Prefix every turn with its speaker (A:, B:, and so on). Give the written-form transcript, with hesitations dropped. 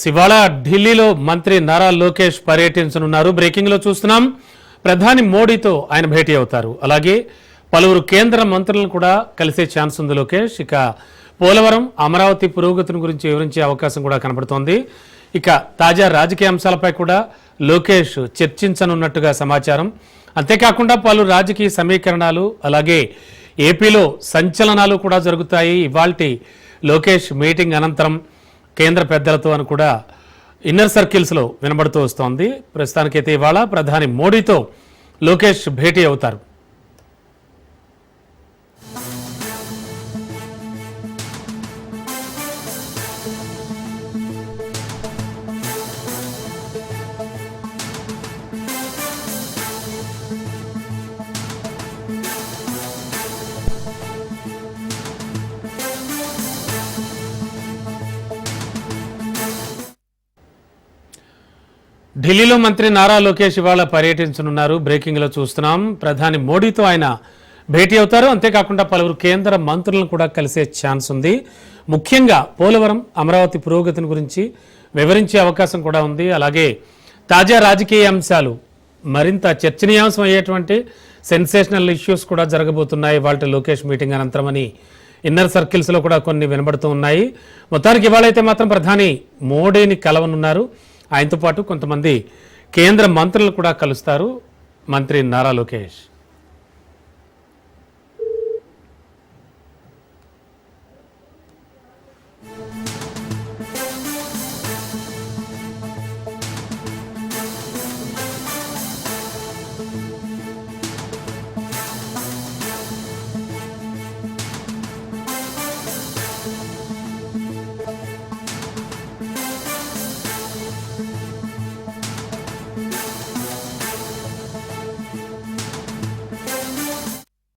A: ఇవాళ ఢిల్లీలో మంత్రి నారా లోకేష్ పర్యటించనున్నారు. బ్రేకింగ్ లో చూస్తున్నాం, ప్రధాని మోడీతో ఆయన భేటీ అవుతారు. అలాగే పలువురు కేంద్ర మంత్రులను కూడా కలిసే ఛాన్స్ ఉంది లోకేష్. ఇక పోలవరం అమరావతి పురోగతిని గురించి వివరించే అవకాశం కూడా కనబడుతోంది. ఇక తాజా రాజకీయ అంశాలపై కూడా లోకేష్ చర్చించనున్నట్టుగా సమాచారం. అంతేకాకుండా పలు రాజకీయ సమీకరణాలు అలాగే ఏపీలో సంచలనాలు కూడా జరుగుతాయి. ఇవాల్టి లోకేష్ మీటింగ్ అనంతరం కేంద్ర పెద్దలతో అని కూడా ఇన్నర్ సర్కిల్స్లో వినబడుతూ వస్తోంది. ప్రస్తుతానికైతే ఇవాళ ప్రధాని మోడీతో లోకేష్ భేటీ అవుతారు. ఢిల్లీలో మంత్రి నారా లోకేష్ ఇవాళ పర్యటించనున్నారు. బ్రేకింగ్లో చూస్తున్నాం, ప్రధాని మోడీతో ఆయన భేటీ అవుతారు. అంతేకాకుండా పలువురు కేంద్ర మంత్రులను కూడా కలిసే ఛాన్స్ ఉంది. ముఖ్యంగా పోలవరం అమరావతి పురోగతిని గురించి వివరించే అవకాశం కూడా ఉంది. అలాగే తాజా రాజకీయ అంశాలు మరింత చర్చనీయాంశం అయ్యేటువంటి సెన్సేషనల్ ఇష్యూస్ కూడా జరగబోతున్నాయి ఇవాళ లోకేష్ మీటింగ్ అనంతరం అని ఇన్నర్ సర్కిల్స్లో కూడా కొన్ని వినబడుతూ ఉన్నాయి. మొత్తానికి ఇవాళైతే మాత్రం ప్రధాని మోడీని కలవనున్నారు. ఆయనతో పాటు కొంతమంది కేంద్ర మంత్రులు కూడా కలుస్తారు మంత్రి నారా లోకేష్.